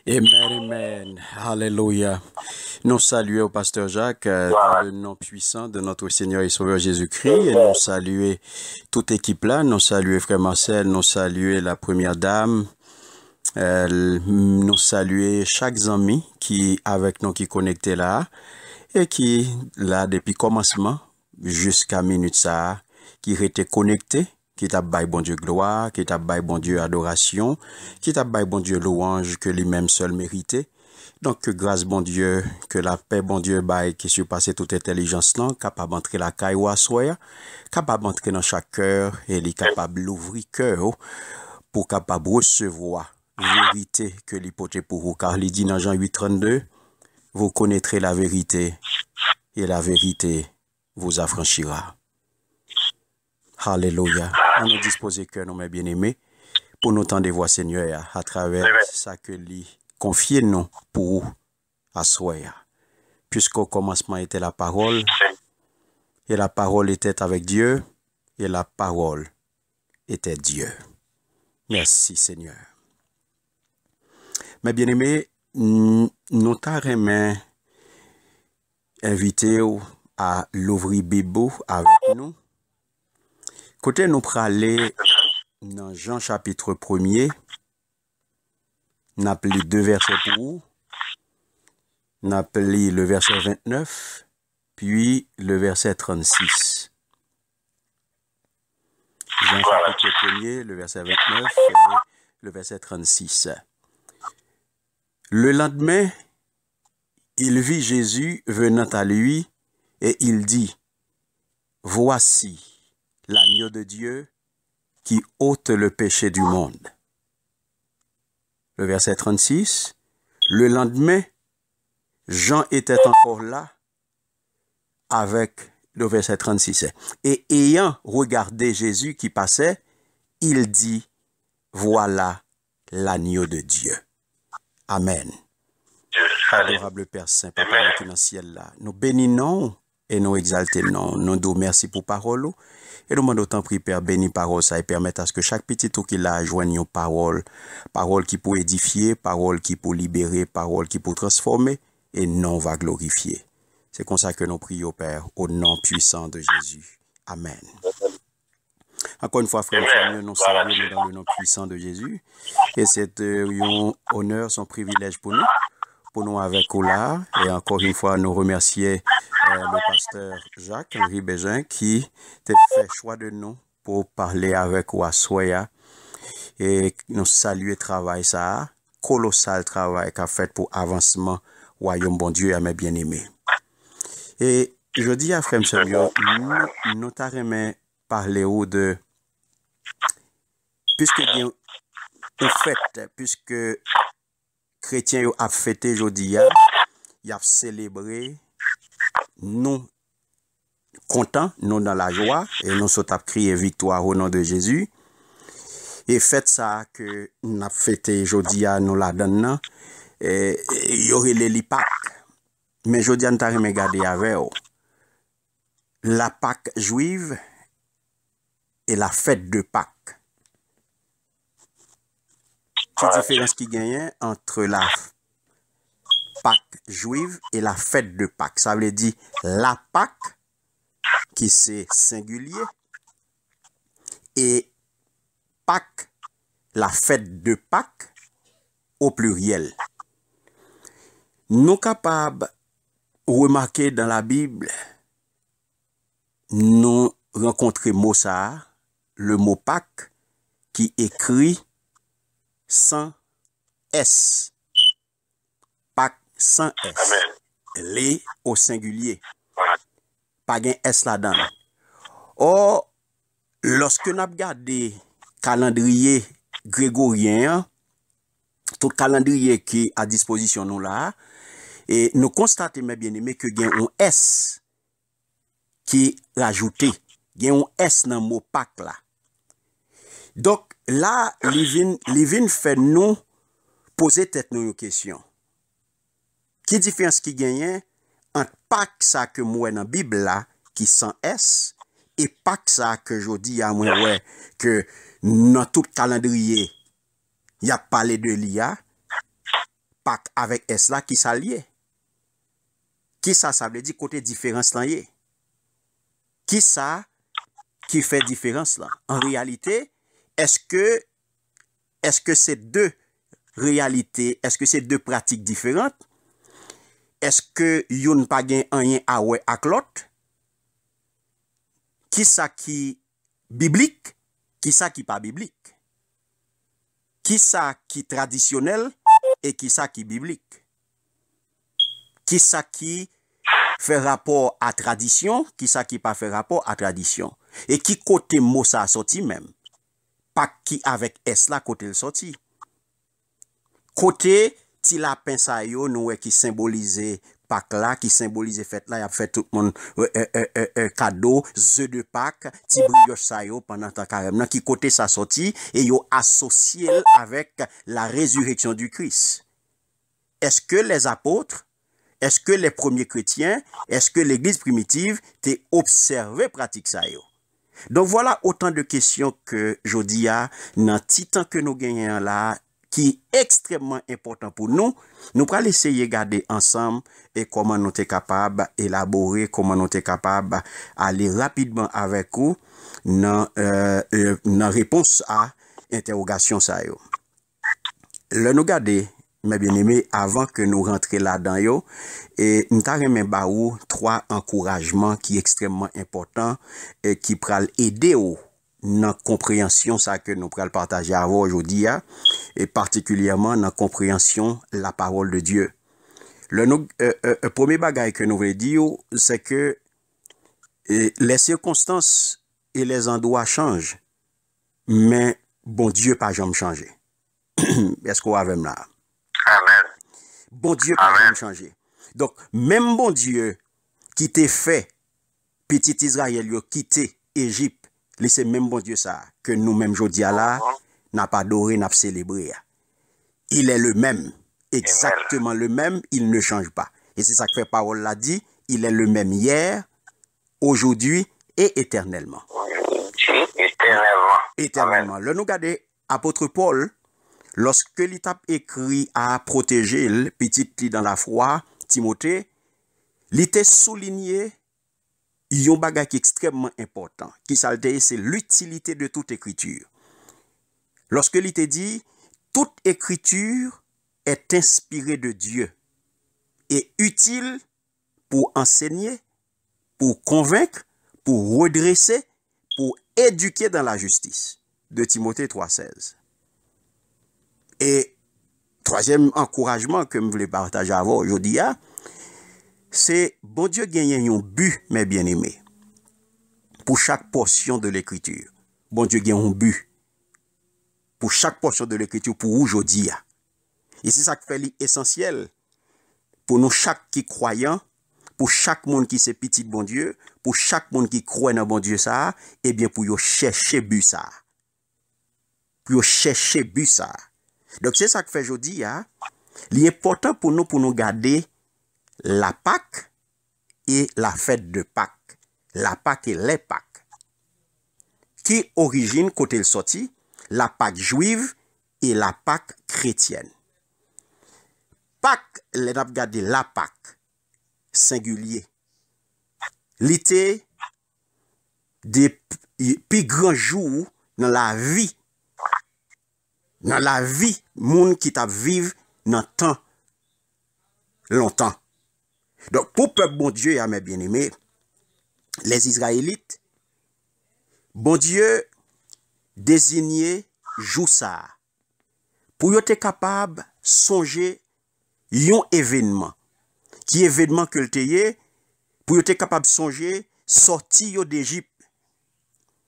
Amen, amen. Alléluia. Nous saluons Pasteur Jacques dans le nom puissant de notre Seigneur et Sauveur Jésus-Christ. Et nous saluons toute équipe là. Nous saluons Frère Marcel. Nous saluons la Première Dame. Nous saluons chaque ami qui avec nous qui connecté là et qui là depuis commencement jusqu'à minute ça qui était connecté, qui t'a bail bon Dieu gloire, qui t'a bail bon Dieu adoration, qui t'a bail bon Dieu louange que lui-même seul méritait. Donc que grâce bon Dieu, que la paix bon Dieu bail qui surpasse toute intelligence là, capable d'entrer la caille ou assoya, capable d'entrer dans chaque cœur et il est capable d'ouvrir cœur pour capable recevoir vérité que l'hypothèse pour vous, car il dit dans Jean 8:32, vous connaîtrez la vérité et la vérité vous affranchira. Alléluia. On nous dispose que nous, mes bien-aimés, pour nous tendre voix Seigneur à travers ça que lui confie nous pour assoir. Puisqu'au commencement était la parole, et la parole était avec Dieu, et la parole était Dieu. Merci Seigneur. Mes bien-aimés, nous t'avons invité à l'ouvrir Bible avec nous. Côté nous praler dans Jean chapitre 1er, nous appelons 2 versets pour vous, nous appelons le verset 29, puis le verset 36. Jean chapitre 1er, le verset 29 et le verset 36. Le lendemain, il vit Jésus venant à lui et il dit, voici l'agneau de Dieu qui ôte le péché du monde. Le verset 36, le lendemain, Jean était encore là avec le verset 36. Et ayant regardé Jésus qui passait, il dit, voilà l'agneau de Dieu. Amen. Adorable Père Saint, Papa qui est dans le ciel là, nous bénissons et nous exaltons. Nous disons merci pour parole. Et nous demandons autant prier, Père, bénis parole ça et permettre à ce que chaque petit tout qui l'a joigne une parole. Parole qui peut édifier, parole qui peut libérer, parole qui peut transformer et non va glorifier. C'est comme ça que nous prions, Père, au nom puissant de Jésus. Amen. Encore une fois, frère, nous saluons dans le nom puissant de Jésus. Et c'est un honneur, son privilège pour nous avec vous là. Et encore une fois, nous remercier le pasteur Jacques-Henri Bégin qui a fait choix de nous pour parler avec vous à Soya. Et nous saluer le travail ça, colossal travail qu'a fait pour avancement royaume bon Dieu à mes bien-aimés. Et je dis à frère Samuel, nous t'arrêtons parler de puisque en fait, puisque chrétiens a fêté aujourd'hui, il a célébré, nous contents, nous dans la joie, et nous sommes à crier victoire au nom de Jésus. Et faites ça que nous avons fêté aujourd'hui, nous la donnons, et il y aurait les Pâques. Mais aujourd'hui, nous avons regardé avec vous. La Pâque juive et la fête de Pâques. Quelle différence qui gagne entre la Pâque juive et la fête de Pâques? Ça veut dire la Pâque, qui c'est singulier, et Pâques, la fête de Pâques, au pluriel. Nous capables de remarquer dans la Bible, nous rencontrons mot ça, le mot Pâques, qui écrit sans S. Pâques sans S. Les au singulier. Pas de S là-dedans. Or, lorsque nous regardons le calendrier grégorien, tout calendrier qui est à disposition nous là, et nous constatons, mes bien-aimés, que il y a un S qui est rajouté. Il y a un S dans le mot Pâques là. Donc, là, Livin fait nous poser tête nous une question. Qui différence qui gagne entre Pâques ça que moi dans la Bible là, qui sans S, et Pâques ça que je dis à moi, ouais, que dans tout calendrier, il y a parlé de l'IA. Pâques avec S là qui s'allie. Qui ça veut dire côté différence là y est. Qui ça qui fait différence là? En réalité, est-ce que c'est deux réalités, est-ce que c'est deux pratiques différentes? Est-ce que yon pas gen rien à ouais ak l'autre? Qui ça qui biblique? Qui ça qui pas biblique? Qui ça qui traditionnel et qui ça qui biblique? Qui ça qui fait rapport à tradition, qui ça qui pas fait rapport à tradition? Et qui côté mot ça sorti même? Pas qui avec S là côté le sorti. Côté ti lapin sa yo nou qui symbolise Pâques là, qui symbolise fête là, y a fait tout le monde cadeau, œufs de Pâques, ti brioche sa yo pendant ta carême, qui côté ça sorti et yo associé avec la résurrection du Christ. Est-ce que les apôtres, est-ce que les premiers chrétiens, est-ce que l'église primitive t'est observé pratique ça yo? Donc voilà autant de questions que je dis à dans petit temps que nous gagnons là, qui est extrêmement important pour nous. Nous allons essayer de garder ensemble et comment nous sommes capables d'élaborer, comment nous sommes capables d'aller rapidement avec vous dans réponse à l'interrogation. Le nous garder, mes bien-aimés, avant que nous rentrions là-dedans, et nous avons trois encouragements qui sont extrêmement importants et qui pourraient aider dans la compréhension ça que nous pourrons partager avec aujourd'hui, et particulièrement dans la compréhension de la parole de Dieu. Le premier bagage que nous voulons dire, c'est que les circonstances et les endroits changent, mais bon Dieu pas jamais changé. Est-ce qu'on va même là? Amen. Bon Dieu pas jamais changé. Donc, même bon Dieu qui t'a fait petit Israël yo quitté Égypte, c'est même bon Dieu ça que nous-mêmes aujourd'hui là n'a pas adoré, n'a pas célébré. Il est le même, exactement le même, il ne change pas. Et c'est ça que fait parole l'a dit, il est le même hier, aujourd'hui et éternellement. Éternellement. Éternellement. Le nous regardez apôtre Paul, lorsque il t'a écrit à protéger le petit dans la foi, Timothée, il était souligné un bagage extrêmement important, qui s'altère, c'est l'utilité de toute écriture. Lorsque il te dit, toute écriture est inspirée de Dieu et utile pour enseigner, pour convaincre, pour redresser, pour éduquer dans la justice. De Timothée 3,16. Et troisième encouragement que je voulais partager avec vous aujourd'hui, c'est bon Dieu gagne un but, mes bien-aimés, pour chaque portion de l'écriture. Bon Dieu gagne un but pour chaque portion de l'écriture pour aujourd'hui. Et c'est ça qui fait l'essentiel pour nous, chaque qui croyant, pour chaque monde qui c'est petit bon Dieu, pour chaque monde qui croit dans bon Dieu ça, et bien pour yo chercher but ça. Pour yo chercher but ça. Donc c'est ça que fait aujourd'hui, l'important pour nous garder la Pâque et la fête de Pâques. La Pâque et les Pâques. Qui origine côté le sorti, la Pâque juive et la Pâque chrétienne. Pâques, les n'a gardé la Pâque singulier. L'été des plus grands jours dans la vie. Dans la vie, monde qui t'a vivre dans temps longtemps. Donc, pour peuple bon Dieu, mes bien-aimés, les Israélites, bon Dieu désigné Joussa pour être capable de songer un événement. Qui événement que le teye, pour être capable de songer sortir d'Égypte.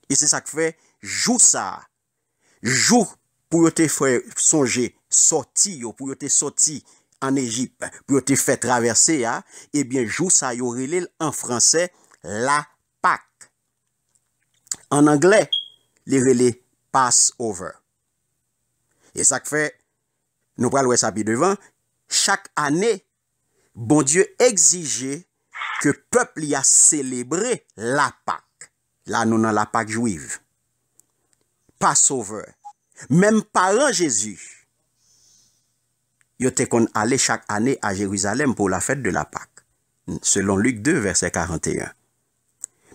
Et c'est ça que fait Joussa. Jour pour te faire songer sortir, pour te sortir en Égypte, pour te faire traverser, eh bien, jour ça y aurait en français la Pâque. En anglais, les relais Passover. Et ça fait, nous prenons ça puis devant, chaque année, bon Dieu exigeait que le peuple y a célébré la Pâque. Là, nous dans la Pâque juive. Passover. Même parent Jésus, Yo te kon aller chaque année à Jérusalem pour la fête de la Pâque. Selon Luc 2, verset 41.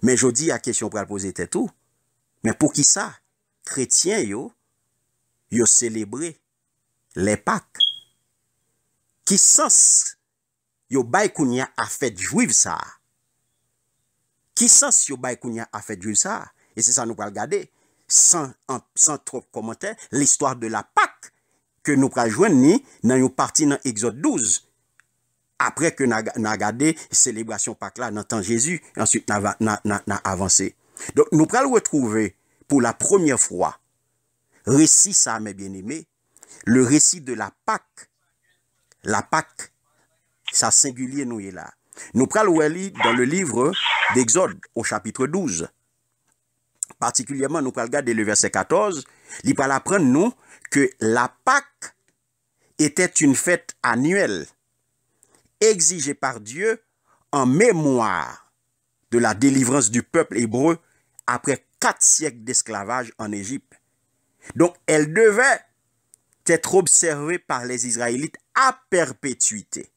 Mais je dis à question pour poser tout. Mais pour qui ça? Chrétiens yo célébrer les Pâques. Qui sens yo bay kounya a fête juive ça? Qui sens yo bay kounya a fête juive ça? Et c'est ça nous va regarder sans trop de commentaires l'histoire de la Pâque que nous va joindre ni dans une partie dans Exode 12. Après que n'a regardé célébration Pâques là dans temps Jésus, ensuite n'a avancé. Donc nous allons retrouver pour la première fois récit ça mes bien-aimés, le récit de la Pâque. La Pâque, ça singulier nous est là. Nous allons lire dans le livre d'Exode au chapitre 12. Particulièrement nous allons regarder le verset 14, il va apprendre nous que la Pâque était une fête annuelle exigée par Dieu en mémoire de la délivrance du peuple hébreu après 4 siècles d'esclavage en Égypte. Donc, elle devait être observée par les Israélites à perpétuité.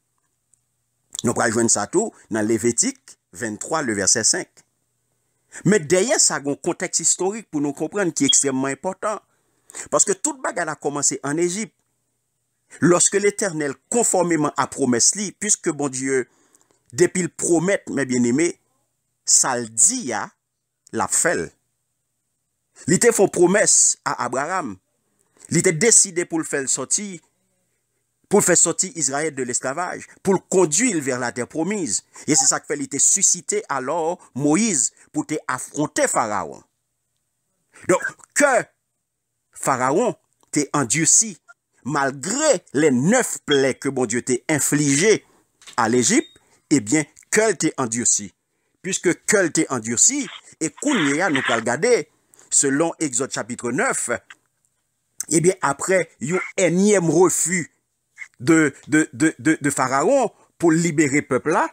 Nous allons joindre ça tout dans Lévitique 23, le verset 5. Mais derrière ça, il y a un contexte historique pour nous comprendre qui est extrêmement important. Parce que toute bagarre a commencé en Égypte. Lorsque l'Éternel, conformément à promesse, puisque bon Dieu, depuis le promet, mes bien-aimés, ça le dit, la fait. Il était fait promesse à Abraham. Il était décidé pour le faire sortir, pour faire sortir Israël de l'esclavage, pour le conduire vers la terre promise. Et c'est ça que fait, il était suscité alors Moïse pour te affronter Pharaon. Donc, que Pharaon t'est endurci, malgré les 9 plaies que bon Dieu t'a infligées à l'Égypte, eh bien, qu'elle t'est endurci. Puisque qu'elle t'est endurci, et Kounia nous peut regarder, selon Exode chapitre 9, eh bien, après, il y a un énième refus de Pharaon pour libérer le peuple là,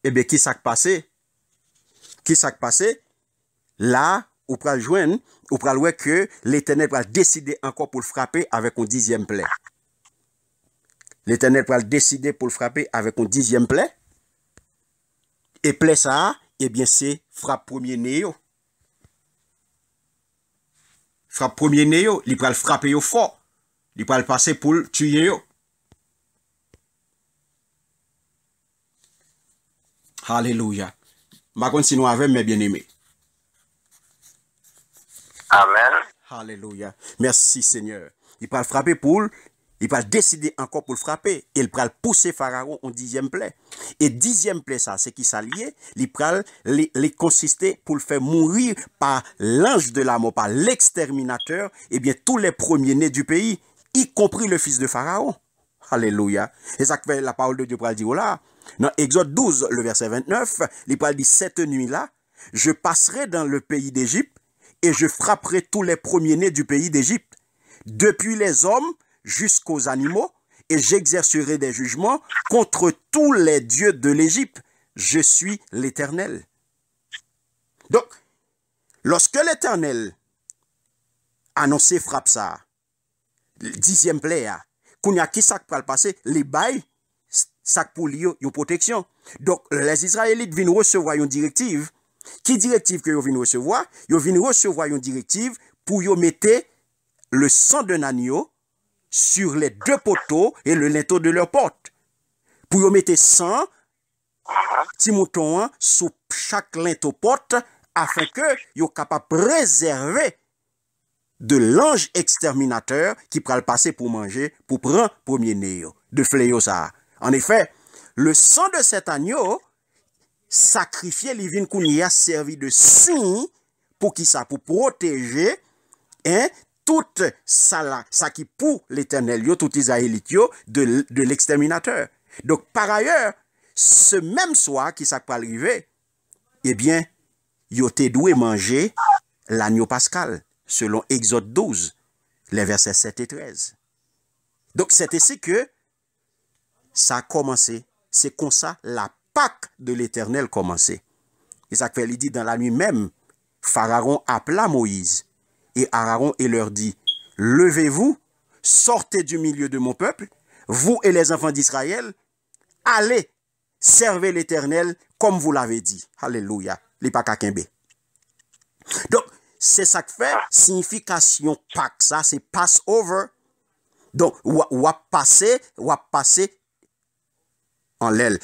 eh bien, qui s'est passé? Qui s'est passé? Là, ou pral joindre, ou pral ouais que l'Éternel pral décider encore pour le frapper avec un 10e plaie. L'Éternel pral décider pour le frapper avec un 10e plaie. Et plaie ça, eh bien, c'est frappe premier néo. Frappe premier néo, il pral frapper yo fort. Il pral passer pour le tuer yo. Alléluia. Ma contre si nous avons mes bien-aimés. Amen. Alléluia. Merci Seigneur. Il va le frapper pour, il va décider encore pour le frapper. Il va pousser Pharaon en 10e plaie. Et 10e plaie ça, c'est qui s'allier, il va les consister pour le faire mourir par l'ange de la mort, par l'exterminateur, et bien tous les premiers-nés du pays, y compris le fils de Pharaon. Alléluia. Et ça que la parole de Dieu pour dire là. Dans Exode 12, le verset 29, il va dire cette nuit-là, je passerai dans le pays d'Égypte et je frapperai tous les premiers-nés du pays d'Égypte, depuis les hommes jusqu'aux animaux, et j'exercerai des jugements contre tous les dieux de l'Égypte. Je suis l'Éternel. Donc, lorsque l'Éternel annoncé frappe ça, le 10e plaie, qu'on y a qui ça peut le passer, les bails, ça pour lui une protection. Donc, les Israélites viennent recevoir une directive. Qui directive que vous venez recevoir? Vous venez recevoir une directive pour vous mettre le sang d'un agneau sur les 2 poteaux et le linteau de leur porte. Pour vous mettre sang, petit mouton sous chaque linteau porte afin que vous soyez capable de préserver de l'ange exterminateur qui pourra le passer pour manger, pour prendre premier nez de fléau ça. En effet, le sang de cet agneau sacrifié, les vins qu'on y a servi de signe pour qui ça, pour protéger tout ça qui pour l'Éternel, tout Israélite de l'exterminateur. Donc par ailleurs, ce même soir qui ça peut arriver, eh bien, yo te doué manger l'agneau pascal, selon Exode 12, les versets 7 et 13. Donc c'est ainsi que ça a commencé. C'est comme ça la Pâque de l'Éternel commençait. Et ça fait, il dit dans la nuit même, Pharaon appela Moïse et Aaron et leur dit, levez-vous, sortez du milieu de mon peuple, vous et les enfants d'Israël, allez, servez l'Éternel comme vous l'avez dit. Alléluia. Li pa kakembe. Donc, c'est ça que fait, signification Pâques, ça, c'est Passover. Donc, ou a passé en l'aile,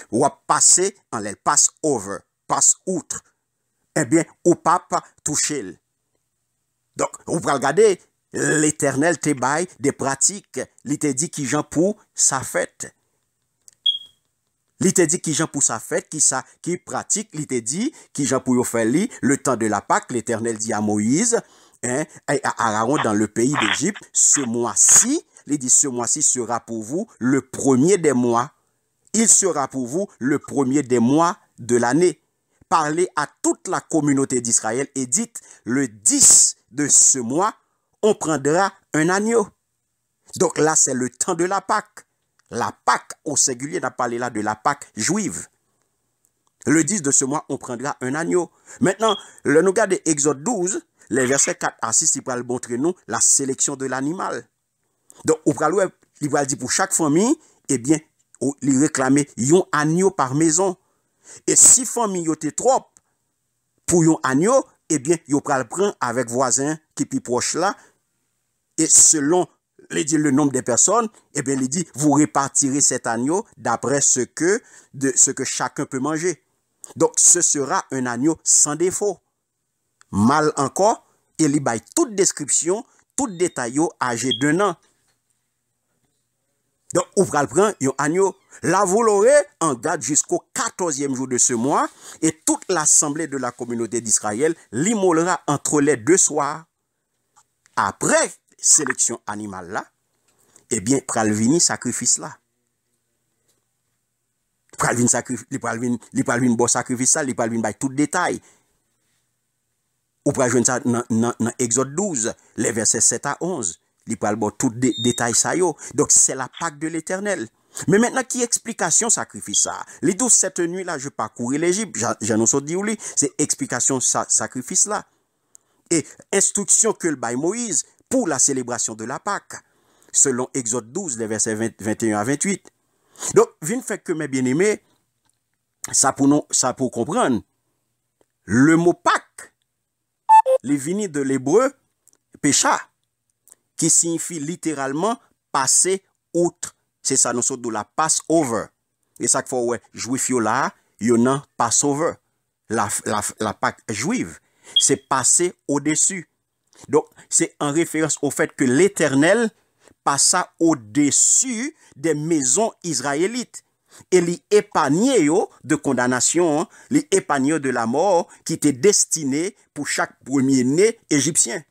passe over, passe outre. Eh bien, ou pas toucher. Donc, vous pouvez regarder, l'Éternel te baille des pratiques. Il te dit qui j'en pour sa fête. Il te dit qui j'en pour sa fête, qui pratique. Il te dit qui j'en pour faire le temps de la Pâque. L'Éternel dit à Moïse, hein, et à Aaron dans le pays d'Égypte, ce mois-ci, il dit ce mois-ci sera pour vous le premier des mois. Il sera pour vous le premier des mois de l'année. Parlez à toute la communauté d'Israël et dites, le 10 de ce mois, on prendra un agneau. Donc là, c'est le temps de la Pâque. La Pâque, au singulier, on a parlé là de la Pâque juive. Le 10 de ce mois, on prendra un agneau. Maintenant, le nous regarde Exode 12, les versets 4 à 6, il va montrer nous la sélection de l'animal. Donc, il va dire pour chaque famille, eh bien, il réclamer un agneau par maison. Et si famille était trop pour un agneau, eh bien, il va le prendre avec voisin qui est plus proche là. Et selon le nombre de personnes, eh bien, il dit, vous répartirez cet agneau d'après ce que chacun peut manger. Donc, ce sera un agneau sans défaut. Mal encore, il y a toute description, tout détail âgé d'un an. Donc, vous prenez un agneau. Là, vous l'aurez en garde jusqu'au 14e jour de ce mois. Et toute l'assemblée de la communauté d'Israël l'immolera entre les deux soirs. Après sélection animale là, eh bien, pral vini sacrifice là. Pral vini sacrifice, li pral vini bon sacrifice ça, li pral vini bay tout détail. Ou pral joindre ça dans Exode 12, les versets 7 à 11. Il parle bon tout détail ça yo. Donc c'est la Pâque de l'Éternel. Mais maintenant qui explication sacrifice ça? Les 12 cette nuit là je parcourais l'Égypte, j'en ai dit oui, c'est explication sacrifice là. Et instruction que le bail Moïse pour la célébration de la Pâque selon Exode 12 les versets 21 à 28. Donc vient fait que mes bien-aimés ça pour comprendre le mot Pâque les vini de l'hébreu pécha qui signifie littéralement passer outre. C'est ça, nous sommes de la Passover. Et ça qu'il faut, ouais, juif là, yon a Passover. La Pâque juive. C'est passer au-dessus. Donc, c'est en référence au fait que l'Éternel passa au-dessus des maisons israélites. Et l'y épargnait de condamnation, l'y épargnait de la mort qui était destinée pour chaque premier-né égyptien.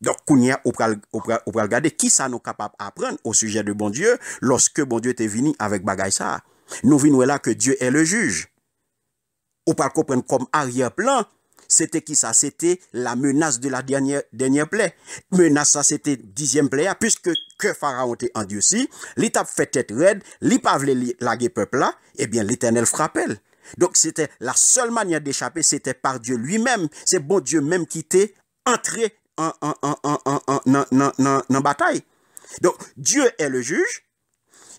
Donc, Kounia, on va regarder qui ça nous capable d'apprendre au sujet de bon Dieu lorsque bon Dieu était venu avec bagay ça. Nous venons là que Dieu est le juge. On va comprendre comme arrière-plan, c'était qui ça? C'était la menace de la dernière plaie. Menace ça, c'était 10e plaie, puisque que Pharaon était endurci, l'État fait tête raide, l'État pas voulait laguer peuple là, eh bien l'Éternel frappait. Donc, c'était la seule manière d'échapper, c'était par Dieu lui-même. C'est bon Dieu même qui était entré en bataille. Donc, Dieu est le juge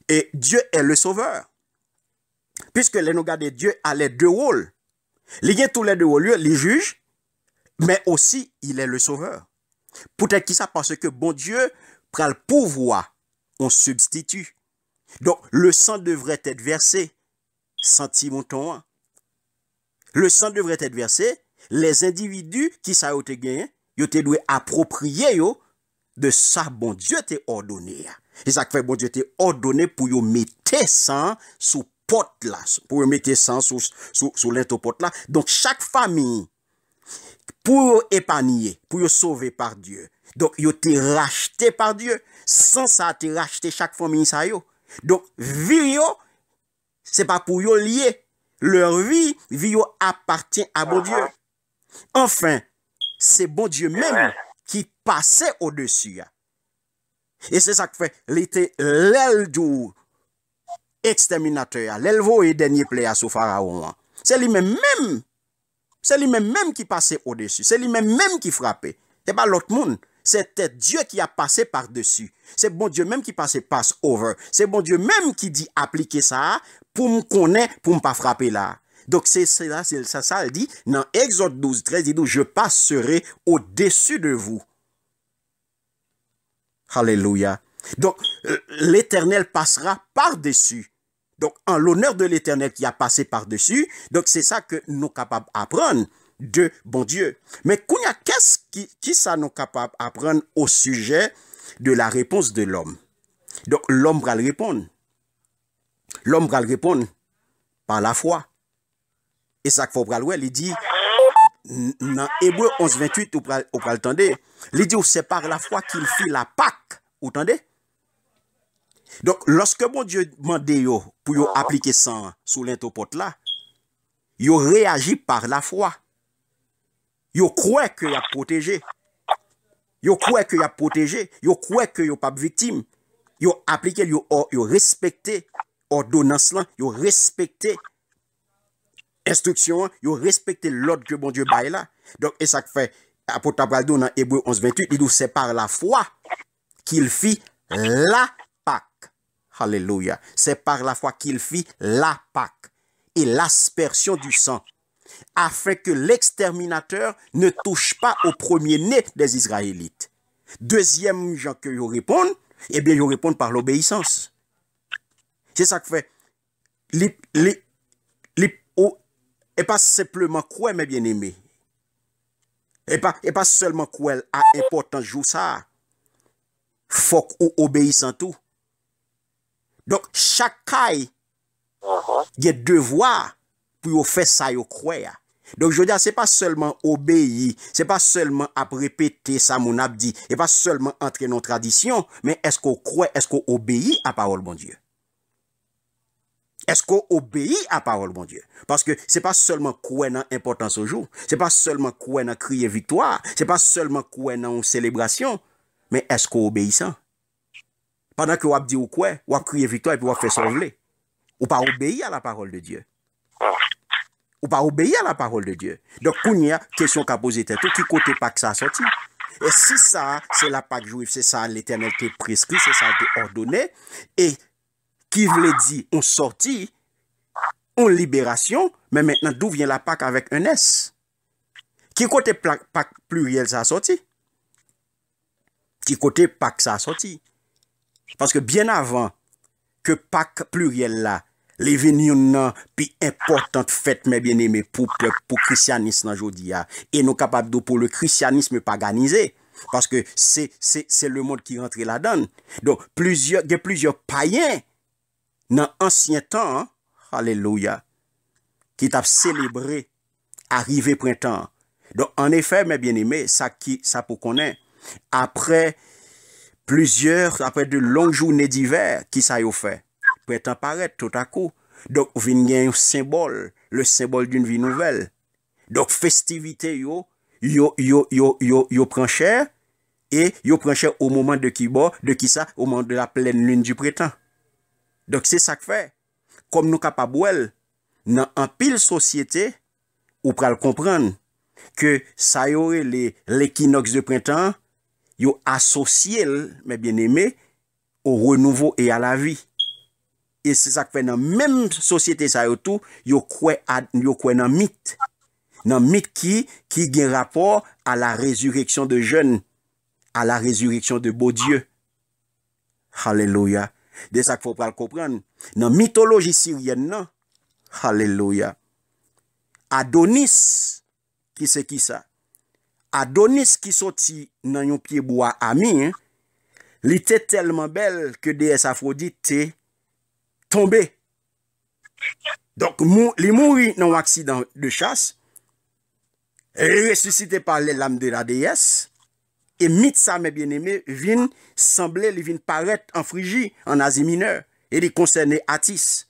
et Dieu est le sauveur. Puisque les nous regardons, Dieu a les deux rôles. Il y a tous les deux rôles, les juges, mais aussi il est le sauveur. Peut-être qui ça parce que bon Dieu prend le pouvoir, on substitue. Donc, le sang devrait être versé, sentimenton. Le sang devrait être versé, les individus qui ça ont été gagnés, yo te doit approprier yo de ça bon Dieu t'a ordonné. Et ça fait bon Dieu t'a ordonné pour yo mettre sang sous porte là, pour yo mettre sang sous l'intoporte là. Donc chaque famille pour épargner, pour yo sauver par Dieu. Donc yo te racheté par Dieu. Sans ça te racheté chaque famille ça yo. Donc vie yo c'est pas pour yo lier. Leur vie yo appartient à bon Dieu. Enfin, c'est bon Dieu même qui passait au-dessus. Et c'est ça que fait l'aile du exterminateur, l'aile et dernier plaie à Pharaon. C'est lui-même qui passait au-dessus. C'est lui-même qui frappait. Et pas l'autre monde. c'était Dieu qui a passé par-dessus. C'est bon Dieu même qui passe over. C'est bon Dieu même qui dit appliquer ça pour me connaître, pour me pas frapper là. Donc c'est ça, il dit, dans Exode 12, 13, il dit, je passerai au-dessus de vous. Alléluia. Donc, l'Éternel passera par-dessus. Donc, en l'honneur de l'Éternel qui a passé par-dessus, donc c'est ça que nous sommes capables d'apprendre de bon Dieu. Mais qu'est-ce qui ça nous capable d'apprendre au sujet de la réponse de l'homme? Donc, l'homme va le répondre. L'homme va le répondre par la foi. Et ça qu'il faut le voir, il dit, dans Hébreu 11, 28, ou pral entendre, il dit, c'est par la foi qu'il fit la Pâque. Vous entendez? Donc, lorsque mon Dieu demande pour yo appliquer sang sous l'intopote là, yo réagit par la foi. Yo croit que y a protégé. Yo croit que y a protégé. Yo croit que yo pas victime. Yo appliqué, yo respecté ordonnance là, yo respecté instruction, yo respecté l'ordre que bon Dieu baille là. Donc, et ça fait, apôtre Paul dans Hébreu 11, 28, il dit, c'est par la foi qu'il fit la Pâque. Alléluia. C'est par la foi qu'il fit la Pâque et l'aspersion du sang, afin que l'exterminateur ne touche pas au premier-né des Israélites. Deuxième gens que ils répondent, eh bien, ils répondent par l'obéissance. C'est ça que fait. Et pas simplement quoi, mes bien-aimés. Et pas seulement quoi a important joue ça. Faut ou obéissant tout. Donc, chaque caille, il y a devoir pour faire ça, yo croire. Donc, je veux dire, c'est pas seulement obéir, c'est pas seulement à répéter ça, mon abdi, et pas seulement entrer dans la tradition, mais est-ce qu'on croit, est-ce qu'on obéit à la parole, bon Dieu? Est-ce qu'on obéit à la parole, bon Dieu? Parce que c'est pas seulement quoi dans l'importance au jour, c'est pas seulement quoi dans crier victoire, c'est pas seulement quoi dans célébration, mais est-ce qu'on obéit ça? Pendant que vous dit ou quoi, vous crier victoire et puis vous fait sauver. Ou pas obéir à la parole de Dieu. Ou pas obéir à la parole de Dieu. Donc, il y a une question qu'a posée tête, qui côté Pâque ça a sorti? Et si ça, c'est la Pâque juive, c'est ça l'Éternel qui prescrit, c'est ça qui ordonné, et qui voulait dire, on sortit, on libération, mais maintenant, d'où vient la Pâque avec un S? Qui côté Pâque pluriel ça a sorti? Qui côté Pâque ça a sorti? Parce que bien avant que Pâque pluriel là, les vénions puis importante fête mes bien-aimés pour christianisme aujourd'hui et nous capables de pour le christianisme paganisé parce que c'est le monde qui rentre là-dedans. Donc il y a plusieurs païens dans ancien temps, hein, alléluia, qui t'a célébré arrivée printemps. Donc en effet mes bien-aimés, ça pour connaître après de longues journées d'hiver, qui ça y a fait? Printemps paraît tout à coup. Donc, vient un symbole, le symbole d'une vie nouvelle. Donc, festivité, yo prend cher, et yo prend cher au moment de qui ça? Au moment de la pleine lune du printemps. Donc, c'est ça que fait. Comme nous capables, dans un pile société, ou pral comprendre que ça y aurait l'équinoxe de printemps, yo associé, mes bien-aimés, au renouveau et à la vie. Et c'est ça que fait dans la même société, ça y tout, yo croit dans mythe. Dans mythe qui a rapport à la résurrection de jeunes, à la résurrection de beau Dieu. Alléluia. C'est ça qu'il faut pas le comprendre. Dans la mythologie syrienne, non. Alléluia. Adonis, qui c'est qui ça? Adonis qui sorti dans yon pied bois ami, hein, il était tellement belle que déesse Aphrodite t'est tombée. Donc, il mourit dans un accident de chasse, ressuscité par les lames de la déesse, et mythe ça, mes bien-aimés, vient sembler, il vient paraître en Phrygie, en Asie mineure, et il concerne Atis.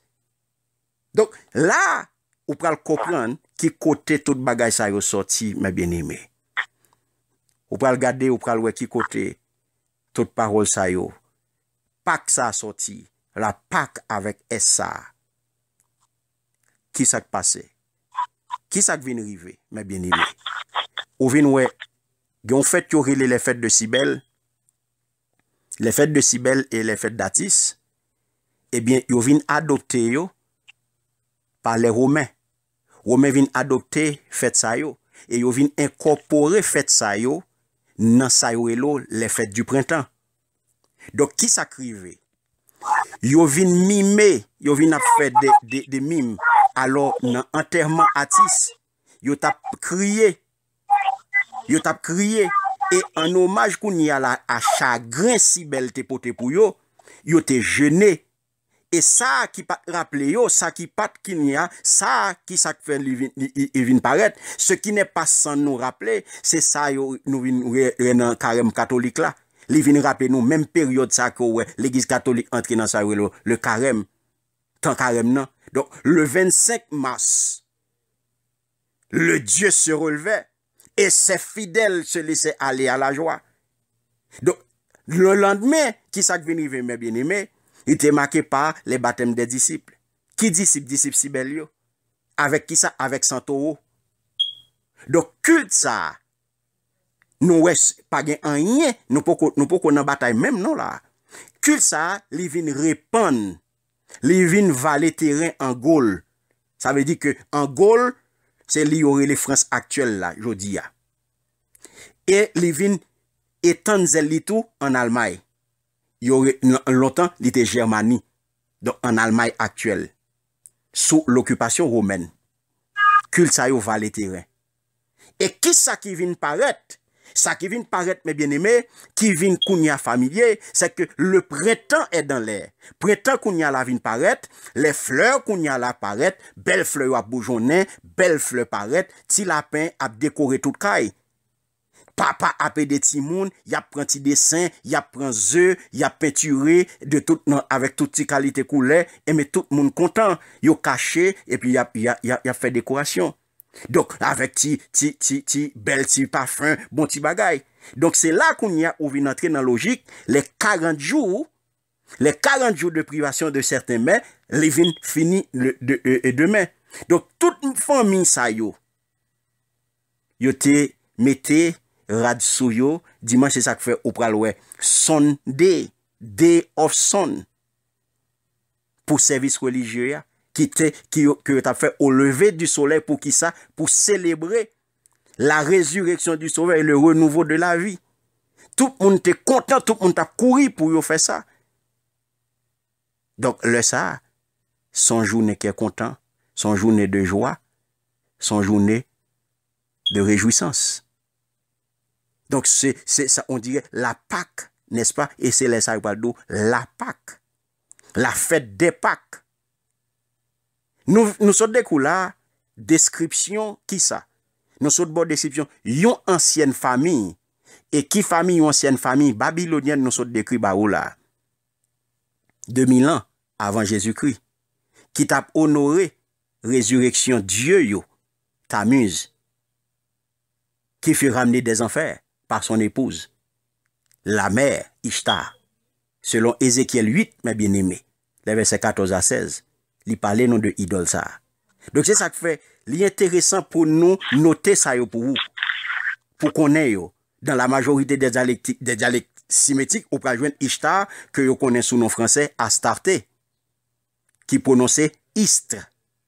Donc, là, on peut comprendre qui côté tout bagage ça est sorti, mes bien-aimés. Ou pral regarder, ou pral qui côté toute parole ça yo. Pâque ça sorti, la Pâque avec SA. Qui ça passé? Qui ça vient arriver, mes bien-aimés? Ou vient ouais Gon fête yo relé les fêtes de Cybèle. Les fêtes de Cybèle et les fêtes d'Atis. Eh bien, yo vin adopté yo par les Romains. Romains vin adopter fête ça yo et yo vin incorporer fête ça yo dans ça yo elo les fêtes du printemps. Donc qui ça crivé? Yo vin mimer, yo vin a fait des mimes. Alors dans enterrement Atis, yo t'a crié et en hommage qu'on y a là à chagrin Cybèle te pote pour yo te jeûné. Et ça qui pas rappelé yo, ça qui pas qu'il y a, ça qui ça fait il vient paraître, ce qui n'est pas sans nous rappeler, c'est ça yo nous vinn dans carême catholique là. Il vient rappeler nous même période ça que l'église catholique entre dans ça le carême. Tant carême non. Donc le 25 mars le Dieu se relevait et ses fidèles se laissaient aller à la joie. Donc le lendemain qui ça vient mes bien-aimés, il était marqué par les baptêmes des disciples. Qui disciples? Disciples Cybèle yo. Avec qui ça? Avec Santoro. Donc, culte ça. Nous, pas gen rien. Nous pas qu'on en bataille même, non, là. Culte ça, li vin répandre. Li vin valer terrain en Gaule. Ça veut dire que, en Gaule, c'est li aurait les France actuelles, là, jodi ya. Et li vin étendre zel tout en Allemagne. Il y aurait longtemps, il était Germanie, donc en Allemagne actuelle, sous l'occupation romaine. Culte ça yo va les terrains. Et qui ça qui vient paraître? Ça qui vient paraître, mes bien-aimés, qui vient kounya familier, c'est que le printemps est dans l'air. Printemps kounya la vient paraître, les fleurs kounya la paraître, belles fleurs à bourgeonner, belles fleurs paraître, ti lapin a décorer toute caille. Papa a des petits moun, y a pris des dessins, y a pris œufs, y a peinturé de tout avec toutes les qualités couleurs et mais tout le monde content, yo caché et puis y a fait décoration. Donc avec ti bel ti parfum, bon ti bagay. Donc c'est là qu'on y a où vient entrer dans la logique les 40 jours de privation de certains mets, les vins fini demain. Donc toute famille ça yo te mettez rad sou yo, dimanche c'est ça que fait au pral ouais Sunday, day of sun pour service religieux que t'a fait au lever du soleil pour qui ça? Pour célébrer la résurrection du sauveur et le renouveau de la vie. Tout le monde était content, tout le monde a couru pour yo faire ça. Donc le ça, son journée qui est content, son journée de joie, son journée de réjouissance. Donc, c'est ça, on dirait la Pâque, n'est-ce pas? Et c'est les Saïbaldo, la Pâque. La fête des Pâques. Nous sommes des coups là, description, qui ça? Nous sommes de description, yon ancienne famille. Et qui famille, yon ancienne famille, babylonienne, nous sommes décrit baou là. 2000 ans avant Jésus-Christ. Qui t'a honoré, résurrection Dieu yo, Tammuz. Qui fut ramené des enfers par son épouse, la mère Ishtar. Selon Ézéchiel 8, mes bien-aimés, les versets 14 à 16, il parlait non de idole ça. Donc c'est ça qui fait l'intéressant pour nous noter ça yo pour vous, pour qu'on ait yo. Dans la majorité des dialectes sémitiques, on peut joindre Ishtar, que vous connaissez sous nom français Astarté, qui prononçait Istre,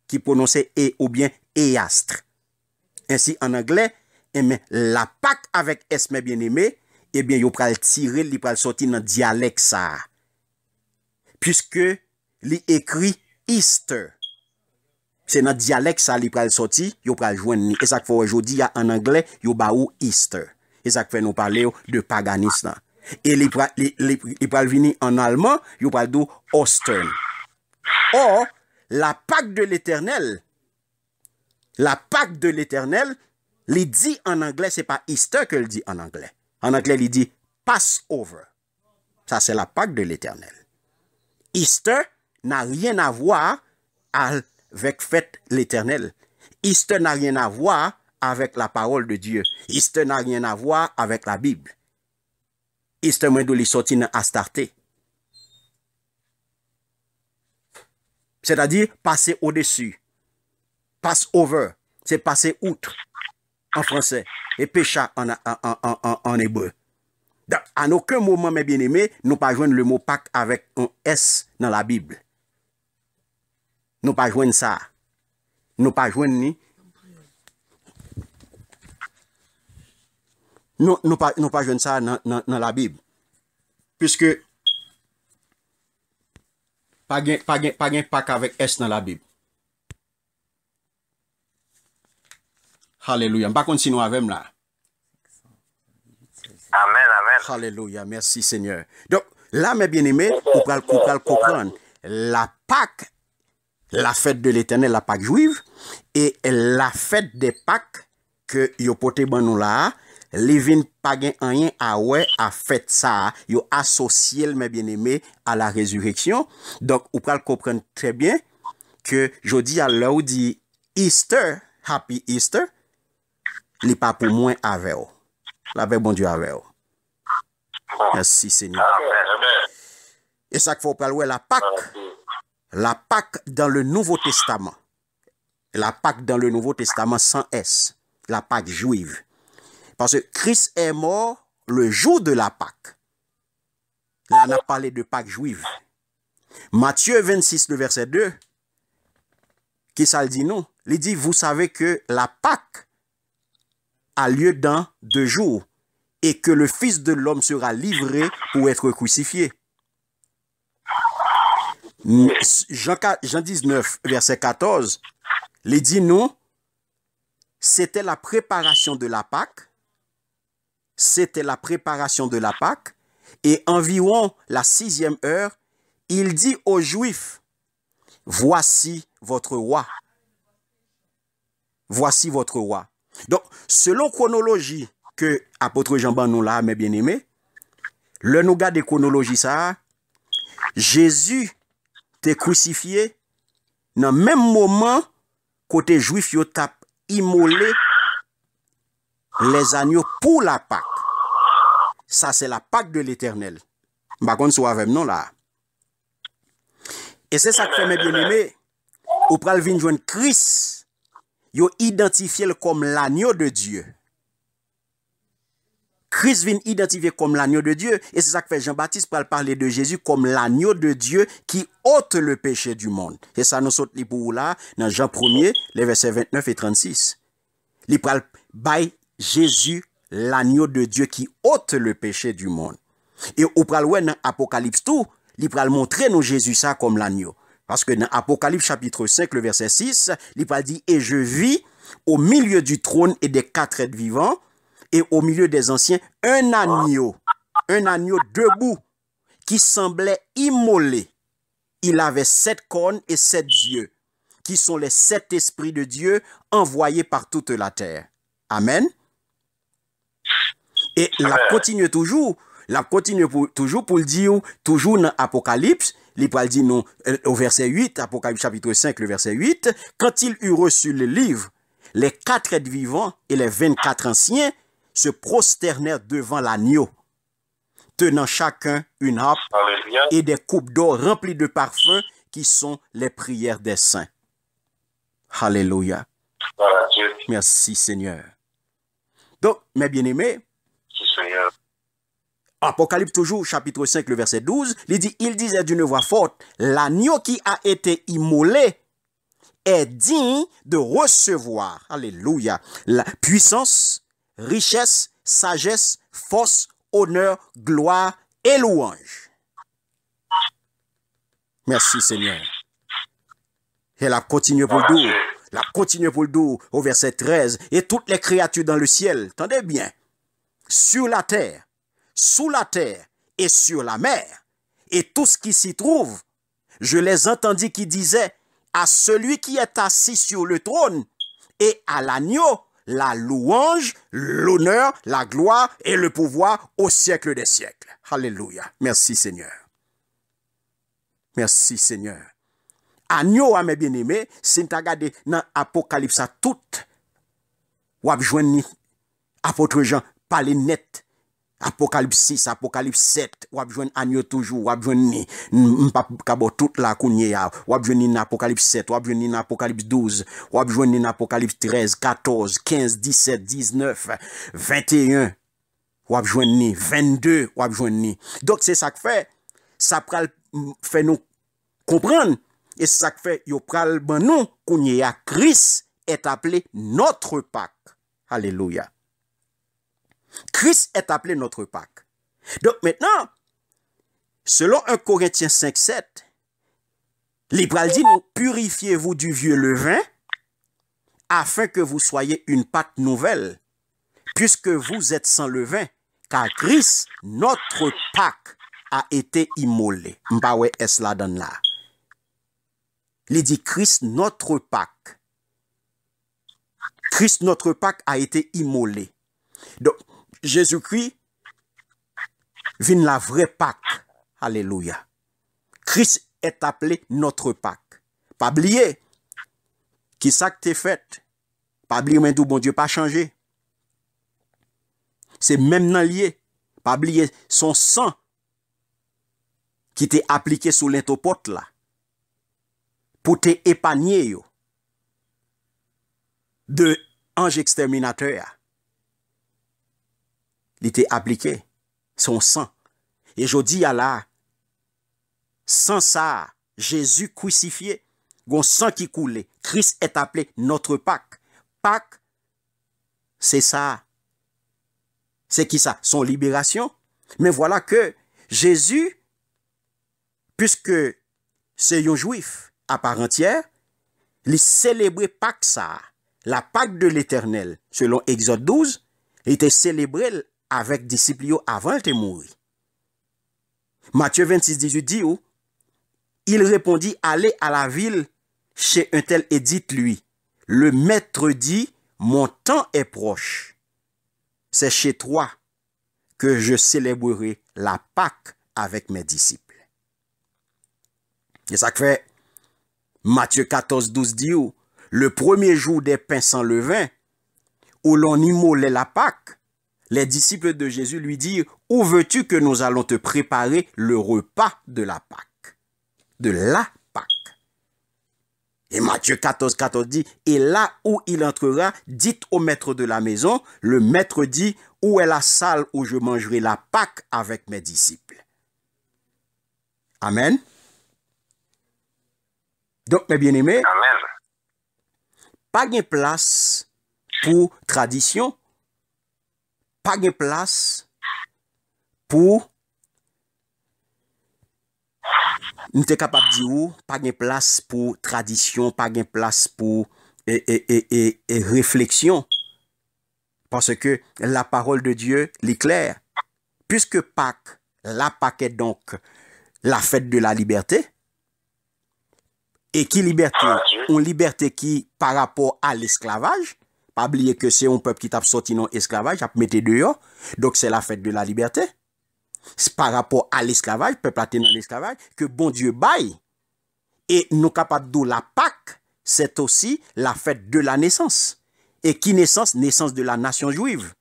qui prononçait E ou bien Éastre. Ainsi en anglais, mais la Pâque avec S, mes bien-aimés, eh bien, il pral tirer, il pral sortir dans dialecte ça. Puisque, il écrit Easter. C'est dans dialecte ça, il pral sortir, il pral joindre. Et ça fait aujourd'hui, en anglais, il ba ou Easter. Et ça fait nous parler de paganisme. Et il pral venir en allemand, il pral do Ostern. Or, la Pâque de l'Éternel, il dit en anglais, c'est pas Easter que le dit en anglais. En anglais, il dit Passover. Ça, c'est la Pâque de l'Éternel. Easter n'a rien à voir avec fête l'Éternel. Easter n'a rien à voir avec la parole de Dieu. Easter n'a rien à voir avec la Bible. Easter, moi, il sorti dans Astarté. C'est-à-dire passer au-dessus. Passover, c'est passer outre. en français et pécha en hébreu. Donc, à aucun moment, mes bien-aimés, nous pas joindre le mot Pâques avec un S dans la Bible. Nous pas joindre ça. Nous pas joindre ni. Nous pas joindre ça dans la Bible. Puisque pas de Pâques avec S dans la Bible. Alléluia. Par contre, si nous avons là. Amen, amen. Alléluia. Merci Seigneur. Donc, là, mes bien-aimés, vous pouvez comprendre. La Pâques, la fête de l'Éternel, la Pâques juive, et la fête des Pâques que yo pote ban nous là, les vin pas gen rien à ouais à fête ça, yo associé mes bien-aimés à la résurrection. Donc, vous pouvez comprendre très bien que je dis à l'heure où dit Easter, Happy Easter, il n'est pas pour moi avec vous. L'avec bon Dieu avec vous. Merci Seigneur. Amen. Et ça qu'il faut parler, la Pâques. La Pâques dans le Nouveau Testament. La Pâques dans le Nouveau Testament sans S. La Pâques juive. Parce que Christ est mort le jour de la Pâques. Là, on a parlé de Pâques juive. Matthieu 26, le verset 2. Qui ça le dit non? Il dit, vous savez que la Pâques a lieu dans 2 jours et que le Fils de l'homme sera livré pour être crucifié. Jean 19, verset 14, il dit non, c'était la préparation de la Pâques, c'était la préparation de la Pâques, et environ la 6e heure, il dit aux Juifs, voici votre roi. Voici votre roi. Donc, selon chronologie que apôtre Jean-Ban nous là, mes bien-aimés, le nous garde chronologie ça, Jésus t'est crucifié dans le même moment côté juif yo tap immolé les agneaux pour la Pâque. Ça c'est la Pâque de l'Éternel. Par contre, soit avec nous là. Et c'est ça que fait mes bien-aimés, ou pral vinn joindre Christ. Yo identifié comme l'agneau de Dieu. Christ vient identifié comme l'agneau de Dieu. Et c'est ça que fait Jean-Baptiste pour parler de Jésus comme l'agneau de Dieu qui ôte le péché du monde. Et ça nous saute pour là, dans Jean 1er, les versets 29 et 36. Il parle by Jésus, l'agneau de Dieu qui ôte le péché du monde. Et au pral dans Apocalypse tout, il pral montrer nous Jésus ça comme l'agneau. Parce que dans Apocalypse chapitre 5, le verset 6, il va dire, et je vis au milieu du trône et des 4 êtres vivants, et au milieu des anciens, un agneau debout, qui semblait immolé. Il avait 7 cornes et 7 yeux, qui sont les 7 esprits de Dieu envoyés par toute la terre. Amen. Et la continue toujours pour le dire, toujours dans Apocalypse, il va dire non, au verset 8, Apocalypse chapitre 5, le verset 8, quand il eut reçu le livre, les 4 êtres vivants et les 24 anciens se prosternèrent devant l'agneau, tenant chacun une harpe et des coupes d'or remplies de parfums qui sont les prières des saints. Alléluia. Merci Seigneur. Donc, mes bien-aimés, Apocalypse toujours, chapitre 5, le verset 12, il disait d'une voix forte, l'agneau qui a été immolé est digne de recevoir, alléluia, la puissance, richesse, sagesse, force, honneur, gloire et louange. Merci Seigneur. Et la continue pour le dos, au verset 13, et toutes les créatures dans le ciel, entendez bien, sur la terre, sous la terre et sur la mer, et tout ce qui s'y trouve, je les entendis qui disaient, à celui qui est assis sur le trône, et à l'agneau, la louange, l'honneur, la gloire et le pouvoir au siècle des siècles. Alléluia. Merci Seigneur. Merci Seigneur. Agneau, à mes bien-aimés, c'est à regarder dans Apocalypse à tout, ou à joindre apôtre Jean, parler net. Apocalypse 6, Apocalypse 7, ou besoin agneau toujours, ou besoin ni m'pa kabo toute la kounye ya, ou besoin ni Apocalypse 7, ou besoin ni Apocalypse 12, ou besoin ni Apocalypse 13, 14, 15, 17, 19, 21, ou besoin ni 22, ou besoin ni. Donc c'est ça que fait, ça pral fait nous comprendre, et c'est ça que fait yo pral ban nous kounye ya Christ est appelé notre Pâque. Alléluia. Christ est appelé notre Pâque. Donc maintenant, selon 1 Corinthiens 5, 7, l'Hébreu dit, nous purifiez-vous du vieux levain, afin que vous soyez une pâte nouvelle, puisque vous êtes sans levain, car Christ, notre Pâque, a été immolé. M'pawe es la donne là. Il dit Christ, notre Pâque. Christ, notre Pâque, a été immolé. Donc, Jésus-Christ vient la vraie Pâque. Alléluia. Christ est appelé notre Pâque. Pas oublier qui ça que t'es fait. Pas oublier mais tout bon Dieu pas changé. C'est même dans lié. Pas oublier son sang qui t'est appliqué sous l'intopote là. Pour t'épargner yo de ange exterminateur. Il était appliqué son sang. Et je dis à la, sans ça, Jésus crucifié, gon sang qui coulait. Christ est appelé notre Pâque. Pâque, c'est ça. C'est qui ça? Son libération. Mais voilà que Jésus, puisque c'est un juif à part entière, il célébrait Pâque ça. La Pâque de l'Éternel, selon Exode 12, il était célébré avec disciples avant de mourir. Matthieu 26, 18 dit où il répondit, allez à la ville chez un tel et dites-lui, le maître dit, mon temps est proche. C'est chez toi que je célébrerai la Pâque avec mes disciples. Et ça fait Matthieu 14, 12 dit où le premier jour des pains sans levain, où l'on immolait la Pâque, les disciples de Jésus lui dirent, où veux-tu que nous allons te préparer le repas de la Pâque? De la Pâque. Et Matthieu 14, 14 dit, et là où il entrera, dites au maître de la maison, le maître dit, où est la salle où je mangerai la Pâque avec mes disciples? Amen. Donc, mes bien-aimés, Amen. pas de place pour tradition, pas de place pour nous sommes capables de dire pas de place pour tradition, pas de place pour réflexion. Parce que la parole de Dieu est claire. Puisque Pâques, la Pâque est donc la fête de la liberté. Et qui liberté? Une liberté qui, par rapport à l'esclavage, pas oublier que c'est un peuple qui t'a sorti dans l'esclavage, a mis dehors. Donc c'est la fête de la liberté. C'est par rapport à l'esclavage, peuple a été dans l'esclavage, que bon Dieu baille. Et nous capables de la Pâque, c'est aussi la fête de la naissance. Et qui naissance? Naissance de la nation juive.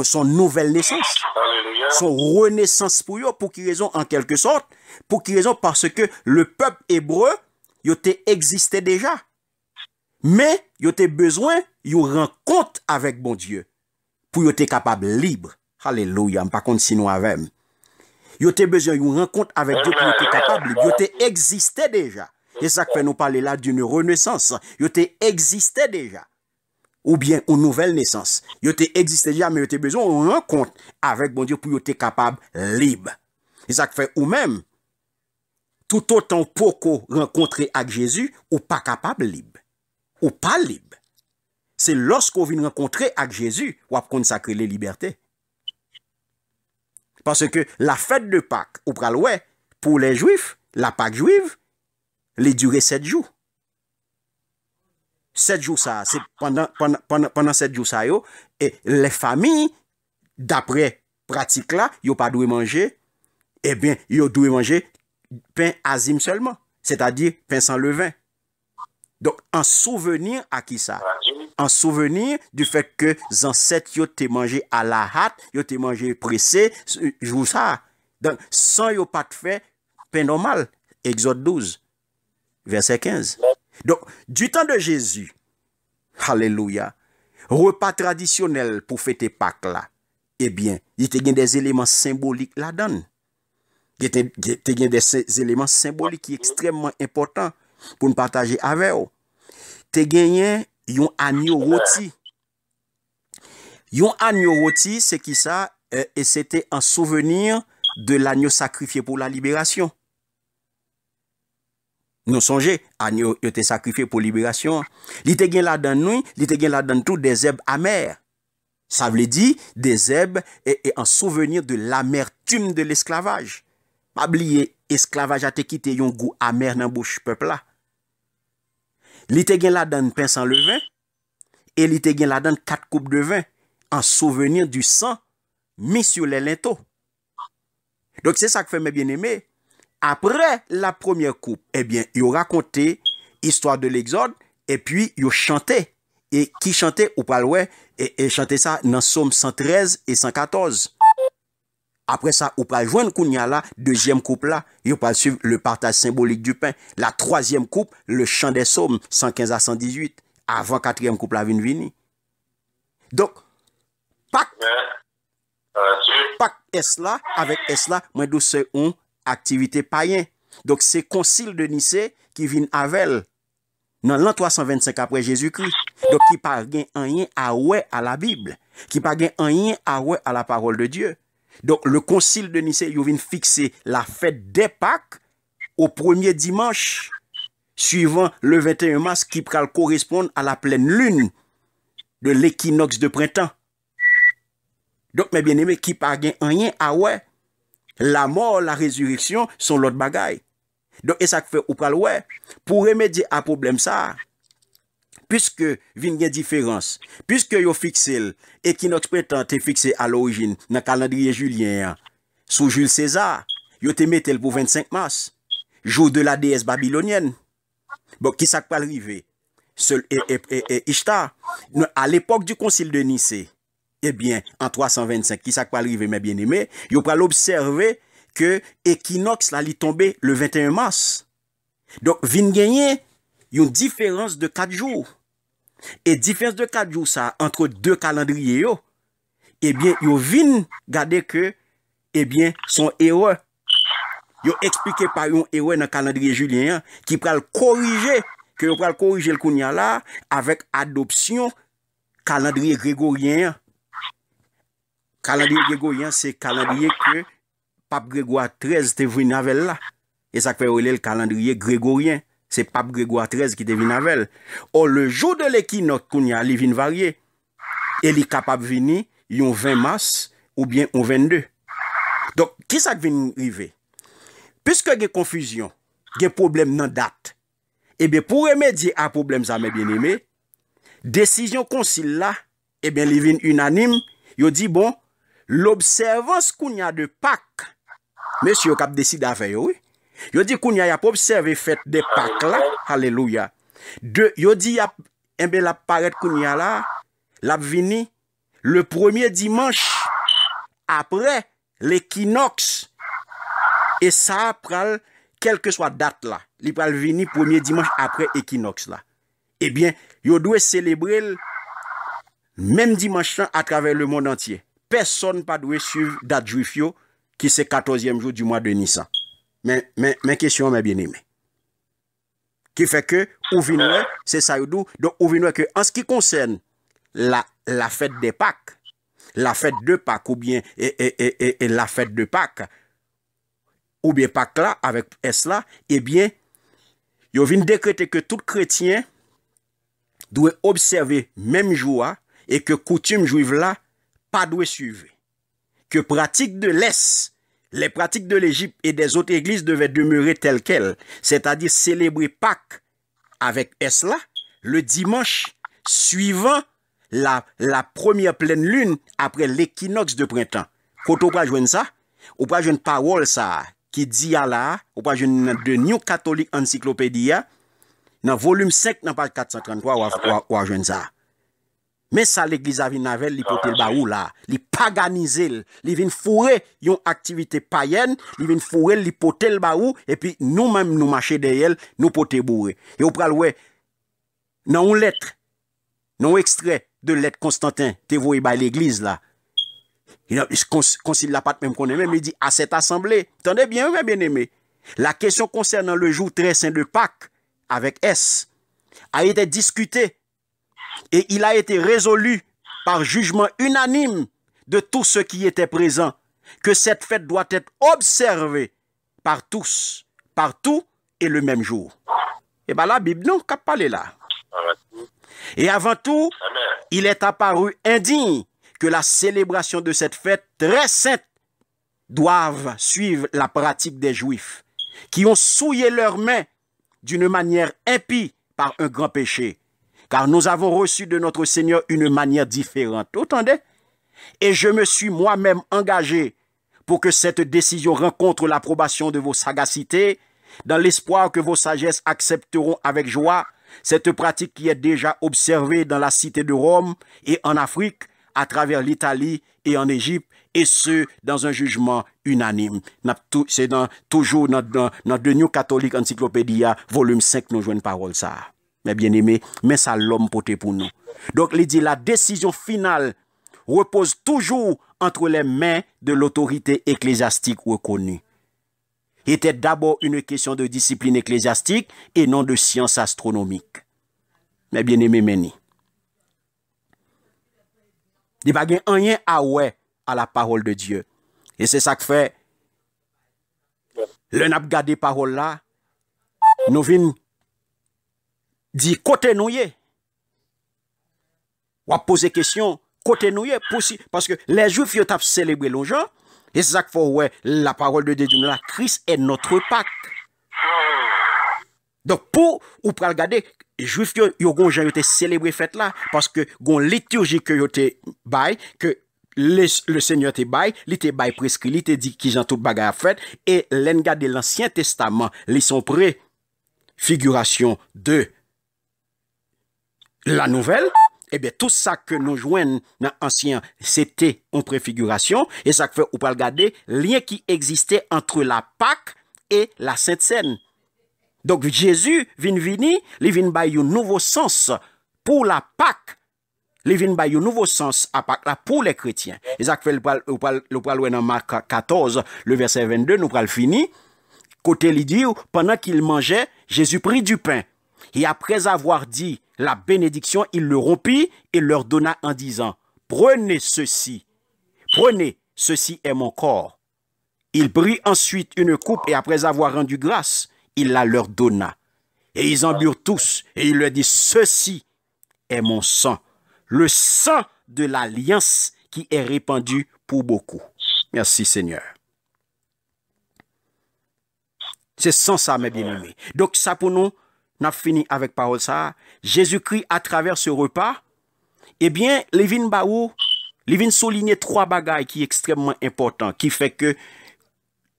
Son nouvelle naissance. Alléluia. Son renaissance pour eux, pour qui raison en quelque sorte? Pour qui raison? Parce que le peuple hébreu, il existait déjà. Mais il a besoin, il rencontre avec bon Dieu. Pour être capable libre. Alléluia. Par contre, sinon avec. Il a besoin d'une rencontre avec Dieu pour être capable. Il existait déjà. Et ça fait nous parler là d'une renaissance. Il existait déjà. Ou bien une nouvelle naissance. Il existait déjà, mais il a besoin d'une rencontre avec bon Dieu pour être capable libre. Et ça fait ou même, tout autant pour qu'on rencontre avec Jésus, ou pas capable libre. Ou pas libre. C'est lorsqu'on vient rencontrer avec Jésus, ou à consacrer les libertés. Parce que la fête de Pâques, ou pral ouais, pour les Juifs, la Pâque juive, les durer 7 jours. 7 jours ça, c'est pendant 7 jours ça yo, et les familles, d'après pratique là, yo pas doivent manger, eh bien, yo doivent manger pain azim seulement, c'est-à-dire pain sans levain. Donc, en souvenir à qui ça? en souvenir du fait que les ancêtres yo te mangé à la hâte, yo te mangé pressé, jour ça. Donc, sans yo pas de fait, pain normal. Exode 12, verset 15. Donc, du temps de Jésus, alléluia, repas traditionnel pour fêter Pâques là, eh bien, il y a des éléments symboliques là-dedans. Il y a des éléments symboliques qui sont extrêmement importants pour nous partager avec vous. Il y a un agneau rôti. Un agneau rôti, c'est qui ça? Et c'était en souvenir de l'agneau sacrifié pour la libération. Nous songez, agneau était sacrifié pour libération. Il était là-dedans nous, il était là-dedans tout des herbes amères. Ça veut dire des herbes et en souvenir de l'amertume de l'esclavage. Pas oublier, esclavage a te quitté un goût amer dans bouche peuple là. Il était là-dedans pain sans levain et il était là-dedans 4 coupes de vin en souvenir du sang mis sur les linteaux. Donc c'est ça que fait mes bien-aimés. Après la première coupe, eh bien, il raconté l'histoire de l'Exode et puis il chantait. Et qui chantait ou pas ouais et chantait ça dans Psaume 113 et 114. Après ça, ou pas joindre Kounia là, deuxième coupe là, il pas suivre le partage symbolique du pain. La troisième coupe, le chant des psaumes 115 à 118. Avant quatrième coupe la vini. Donc, Pâques est là, avec est là, moi d'où c'est une activité païen. Donc, c'est concile de Nicée qui vient avec dans l'an 325 après Jésus-Christ. Donc, qui pas rien à ouais à la Bible. Qui pas rien à ouais à la parole de Dieu. Donc, le concile de Nicée, il vient fixer la fête des Pâques au premier dimanche, suivant le 21 mars, qui correspond à la pleine lune de l'équinoxe de printemps. Donc, mes bien-aimés, qui pas rien à ouais, la mort, la résurrection sont l'autre bagaille. Donc, et ça fait ou pas ouais, pour remédier à problème ça, puisque vient une différence, puisque yo fixé équinoxe printemps est fixé à l'origine dans le calendrier julien sous Jules César, yo te mettel pour 25 mars, jour de la déesse babylonienne. Bon, qui ça peut arriver? Seul et Ishtar, à l'époque du concile de Nicée, eh bien, en 325, qui ça peut arriver, mes bien-aimés, yo pral observer que équinoxe là li tombé le 21 mars. Donc, vin gagner une différence de 4 jours. Et différence de 4 jours ça entre deux calendriers yo, eh bien, yo vin garder que eh bien, son erreur. Yo expliqué par un erreur dans le calendrier julien qui pral corriger que yo pral corriger le kounya là avec adoption calendrier grégorien. Calendrier grégorien c'est calendrier que Pape Grégoire XIII te venu avec là. Et ça fait le calendrier grégorien. C'est Pape Grégoire XIII qui te venu avec. Or, le jour de l'équinoxe, il vient varier. Et il est capable de venir, il 20 mars ou bien un 22. Donc, qui ça vient arriver? Puisque il y a confusion, il y a problème dans la date, et bien, pour remédier à problème, ça, mes bien-aimés, décision concile là, et bien, il vient unanime, il dit, bon, l'observance qu'on y a de Pâques, monsieur qui a décidé à faire, oui. Yo dit qu'on y a pas observé fête des Pâques là, alléluia. Yo dit la paraître qu'on y a là, la vini le premier dimanche après l'équinoxe. Et ça pral quelle que soit date là, il pral vini premier dimanche après équinoxe là. Eh bien, yo doit célébrer le même dimanche à travers le monde entier. Personne pas doit suivre date juif yo qui c'est 14e jour du mois de Nissan. Mais question, mes bien-aimés. Qui fait que, c'est ça, donc, que, en ce qui concerne la fête des Pâques, la fête de Pâques, ou bien, et la fête de Pâques, ou bien Pâques là, avec S là, eh bien, il vient décréter que tout chrétien doit observer même jour, et que coutume juive là, pas doit suivre. Que pratique de l'Est, les pratiques de l'Égypte et des autres églises devaient demeurer telles quelles, c'est-à-dire célébrer Pâques avec Esla le dimanche suivant la première pleine lune après l'équinoxe de printemps. Quand on va joindre ça, on va joindre parole ça qui dit à là, on va joindre de New Catholic Encyclopedia dans volume 5 dans page 433 on va joindre ça. Mais ça, l'église a vin avec, li pote le baou là. Li paganize, li vin fourrer yon activité païenne, li vin fourrer, li pote le baou, et puis nous-mêmes, nous marcher derrière, nous pote bourré. Et au pral ouais, dans une lettre, dans un extrait de lettre Constantin, te voye by l'église là. Il concile la patte même qu'on aime, mais il dit à cette assemblée, attendez bien, mes bien-aimés, la question concernant le jour très saint de Pâques, avec S, a été discutée et il a été résolu par jugement unanime de tous ceux qui étaient présents que cette fête doit être observée par tous, partout et le même jour. Et bien la Bible, non, qu'a parlé là. Et avant tout, il est apparu indigne que la célébration de cette fête très sainte doive suivre la pratique des Juifs qui ont souillé leurs mains d'une manière impie par un grand péché. Car nous avons reçu de notre Seigneur une manière différente. Vous entendez? Et je me suis moi-même engagé pour que cette décision rencontre l'approbation de vos sagacités, dans l'espoir que vos sagesses accepteront avec joie cette pratique qui est déjà observée dans la cité de Rome et en Afrique, à travers l'Italie et en Égypte, et ce, dans un jugement unanime. C'est toujours dans The New Catholic Encyclopedia, volume 5, nous jouons une parole ça. Mais bien aimé, mais ça l'homme poté pour nous. Donc, il dit, la décision finale repose toujours entre les mains de l'autorité ecclésiastique reconnue. Était d'abord une question de discipline ecclésiastique et non de science astronomique. Mais bien aimé, Meni. Il n'y a pas rien à ouais à la parole de Dieu. Et c'est ça que fait, le n'a gardé parole là, nous venons dire côté nous y. On va poser question, côté nous y, parce que les Juifs ont célébré le gens, et c'est ça que fait, ouais, la parole de Dieu, là, Christ est notre Pâques. Donc, pour, ou pour regarder, les Juifs, ils ont célébré fête là, parce que, gon liturgie que ils ont bail, que le Seigneur te bail, il te bail prescrit, il te dit qu'ils ont tout bagarre à faire, et l'engard de l'Ancien Testament, ils sont prêts, figuration de la nouvelle, eh bien, tout ça que nous joignons dans l'ancien, c'était en préfiguration, et ça fait, ou pas regarder, lien qui existait entre la Pâque et la Sainte Seine. Donc, Jésus vient venir, il vient bailler un nouveau sens pour la Pâque. Il vient bailler un nouveau sens à Pâque là pour les chrétiens. Et ça fait, le pral dans Marc 14, le verset 22, nous pral fini. Côté il dit, pendant qu'il mangeait, Jésus prit du pain. Et après avoir dit la bénédiction, il le rompit et leur donna en disant, prenez, ceci est mon corps. Il prit ensuite une coupe et après avoir rendu grâce, il la leur donna. Et ils en burent tous et il leur dit, ceci est mon sang, le sang de l'alliance qui est répandu pour beaucoup. Merci Seigneur. C'est sans ça, mes bien-aimés. Donc ça pour nous, on a fini avec parole ça. Jésus-Christ, à travers ce repas, eh bien, les vins souligner trois bagailles qui sont extrêmement importants, qui fait que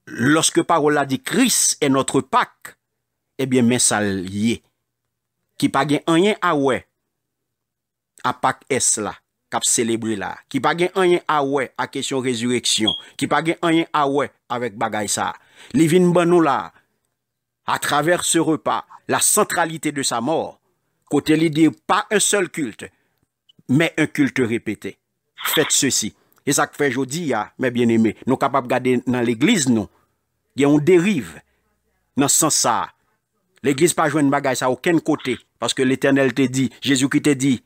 lorsque parole a dit Christ est notre Pâques, eh bien, mais ça lié. Qui pas gen rien à ouais à Pâques est là, cap célébrer là. Qui pas gen rien à ouais à question résurrection. Qui pas gen rien à ouais avec bagaille ça. Les vins ban nous là, à travers ce repas, la centralité de sa mort, côté l'idée, pas un seul culte, mais un culte répété. Faites ceci. Et ça que fait aujourd'hui, mes bien-aimés, nous sommes capables de regarder dans l'église, nous, il y a une dérive dans ce sens ça. L'église pas jouer une bagaille ça à aucun côté, parce que l'Éternel te dit, Jésus-Christ te dit,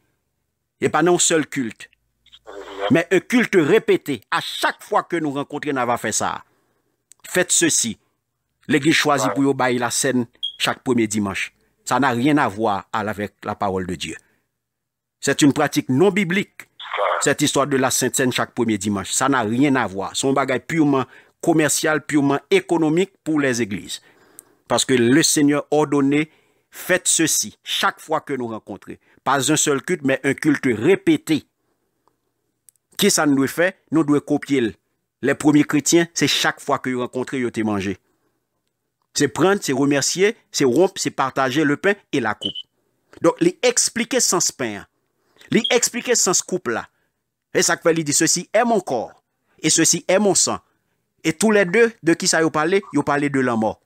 il n'y a pas un seul culte, mais un culte répété. À chaque fois que nous rencontrons, on va faire ça. Faites ceci. L'église choisit pour bailler la scène chaque premier dimanche. Ça n'a rien à voir avec la parole de Dieu. C'est une pratique non biblique. Cette histoire de la Sainte Seine chaque premier dimanche. Ça n'a rien à voir. C'est un bagage purement commercial, purement économique pour les églises. Parce que le Seigneur ordonné, faites ceci chaque fois que nous rencontrons. Pas un seul culte, mais un culte répété. Qui ça nous doit faire? Nous devons copier. Les premiers chrétiens, c'est chaque fois que vous rencontrez, vous te mangez. C'est prendre, c'est remercier, c'est rompre, c'est partager le pain et la coupe. Donc, les expliquer sans pain. Il explique sens couple là. Et ça fait, il dit, ceci est mon corps, et ceci est mon sang. Et tous les deux, de qui ça y parlé de la mort.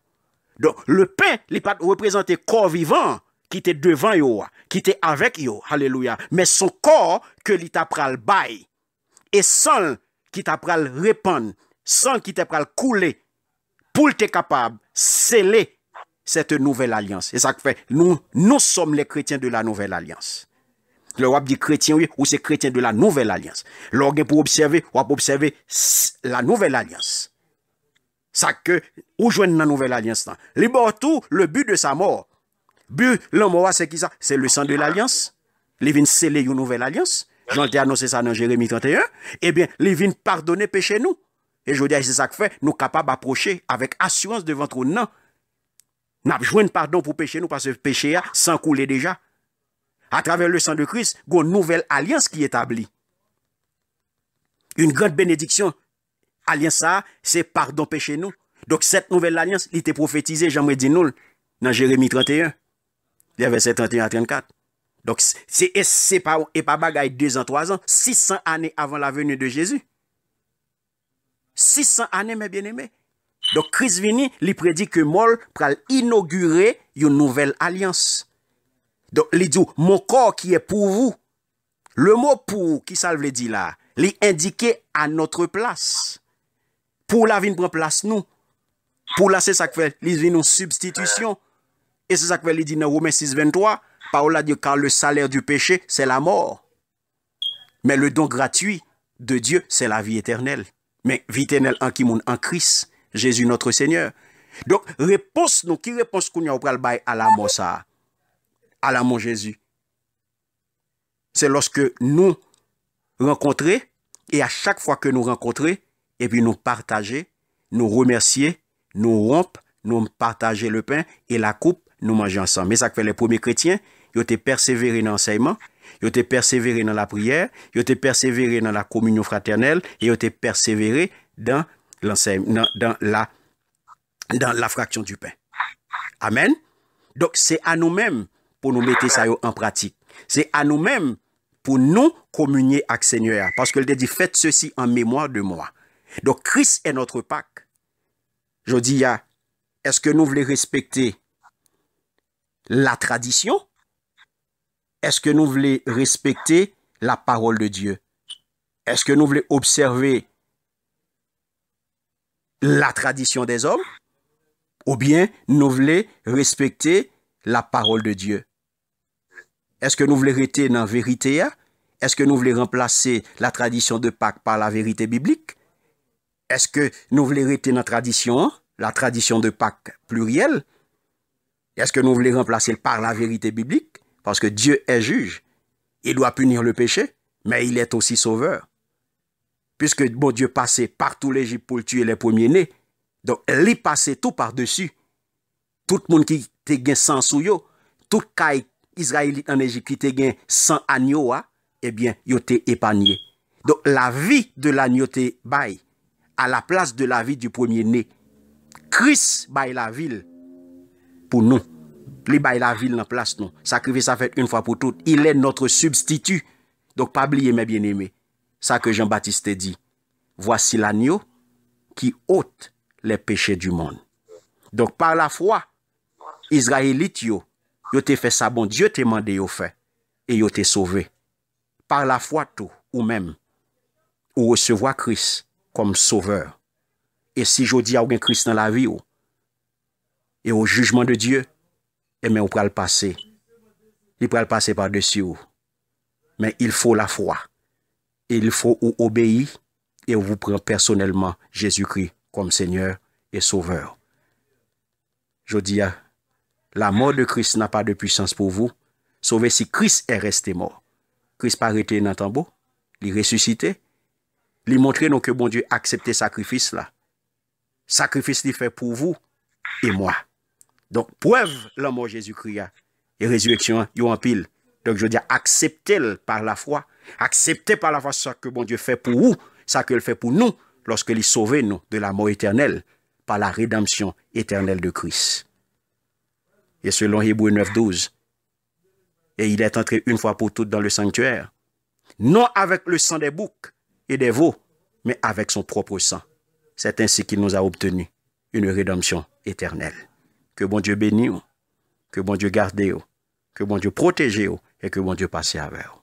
Donc, le pain, il pas représenté corps vivant, qui était devant yo, qui était avec yo, alléluia. Mais son corps, que il t'a pral bail, et sang, qui t'a pral répandre, sang qui t'a pral couler, pour être capable de sceller cette nouvelle alliance. Et ça fait, nous sommes les chrétiens de la nouvelle alliance. Le wap dit chrétien, oui, ou c'est chrétien de la nouvelle alliance. L'organe pour observer, ou observer la nouvelle alliance. Ça que, ou joindre la nouvelle alliance. Libre tout, le but de sa mort. But, l'amour, c'est qui ça? C'est le sang de l'alliance. Il vient sceller une nouvelle alliance. Jean t'a annoncé ça dans Jérémie 31. Eh bien, il vient pardonner péché nous. Et je dis, c'est ça que fait, nous capables d'approcher avec assurance devant trop non. Nous avons besoin de pardon pour péché nous parce que péché a sans couler déjà. À travers le sang de Christ, il y a une nouvelle alliance qui est établie. Une grande bénédiction. Alliance ça, c'est pardon péché nous. Donc cette nouvelle alliance, il était prophétisé, j'aimerais dire nous, dans Jérémie 31. Il y avait 31 à 34. Donc c'est pas bagaille 2 ans, 3 ans, 600 années avant la venue de Jésus. 600 années, mes bien-aimés. Donc, Christ vini, il prédit que Mol pral inaugurer une nouvelle alliance. Donc, il dit, mon corps qui est pour vous. Le mot pour, qui ça veut dire là? Il indiqué à notre place. Pour la vie, prend place nous. Pour là, c'est ça que fait, il vient une substitution. Et c'est ça que fait, il dit dans Romains 6, 23, Paul a dit, car le salaire du péché, c'est la mort. Mais le don gratuit de Dieu, c'est la vie éternelle. Mais vie éternelle en qui monde en Christ, Jésus notre Seigneur. Donc, réponse, nous, qui réponse qu'on a au pral bail à la mort ça? À la mort Jésus. C'est lorsque nous rencontrons, et à chaque fois que nous rencontrons, et puis nous partager, nous remercier, nous rompre, nous partager le pain et la coupe, nous manger ensemble. Mais ça fait les premiers chrétiens, ils ont été persévérés dans l'enseignement, ils ont été persévérés dans la prière, ils ont été persévérés dans la communion fraternelle, et ils ont été persévérés dans l'enseignement, dans la fraction du pain. Amen. Donc c'est à nous-mêmes pour nous mettre ça en pratique. C'est à nous-mêmes pour nous communier avec le Seigneur. Parce qu'il dit, faites ceci en mémoire de moi. Donc Christ est notre Pâque. Je dis, est-ce que nous voulons respecter la tradition? Est-ce que nous voulons respecter la parole de Dieu? Est-ce que nous voulons observer la tradition des hommes? Ou bien nous voulons respecter la parole de Dieu? Est-ce que nous voulons rester dans la vérité? Est-ce que nous voulons remplacer la tradition de Pâques par la vérité biblique? Est-ce que nous voulons rester dans la tradition de Pâques plurielle? Est-ce que nous voulons remplacer par la vérité biblique? Parce que Dieu est juge. Il doit punir le péché, mais il est aussi sauveur. Puisque bon Dieu passait partout l'Égypte pour tuer les premiers-nés. Donc, il passait tout par-dessus. Tout le monde qui te gagne sans souillot, tout caille Israélite en Égypte qui te gagne sans agneau, eh bien, il était épargné. Donc, la vie de l'agneau te baille à la place de la vie du premier-né. Christ baille la ville pour nous. Il baille la ville en place nous. Sacrifice ça fait une fois pour toutes. Il est notre substitut. Donc, pas oublier mes bien-aimés. Ça que Jean-Baptiste dit. Voici l'agneau qui ôte les péchés du monde. Donc, par la foi, Israélites, yo te fait ça, bon Dieu te mandé yo fait. Et yo te sauvé. Par la foi, tout, ou même, ou recevoir Christ comme sauveur. Et si je dis à un Christ dans la vie, et au jugement de Dieu, eh bien, on peut le passer. Il peut le passer par-dessus. Mais il faut la foi. Et il faut obéir et vous prendre personnellement Jésus-Christ comme Seigneur et Sauveur. Je dis, la mort de Christ n'a pas de puissance pour vous, sauf si Christ est resté mort. Christ pas arrêté dans le tombeau, il ressuscité, il montre nous que bon Dieu a accepté sacrifice là. Sacrifice qu'il fait pour vous et moi. Donc, preuve la mort de Jésus-Christ et résurrection, il y a en pile. Donc, je dis, acceptez-le par la foi. Acceptez par la foi ce que bon Dieu fait pour vous, ce qu'il fait pour nous, lorsqu'il sauve nous de la mort éternelle par la rédemption éternelle de Christ. Et selon Hébreux 9, 12, Et il est entré une fois pour toutes dans le sanctuaire. Non avec le sang des boucs et des veaux, mais avec son propre sang. C'est ainsi qu'il nous a obtenu une rédemption éternelle. Que bon Dieu bénisse, que bon Dieu garde, que bon Dieu protège et que bon Dieu passe avec.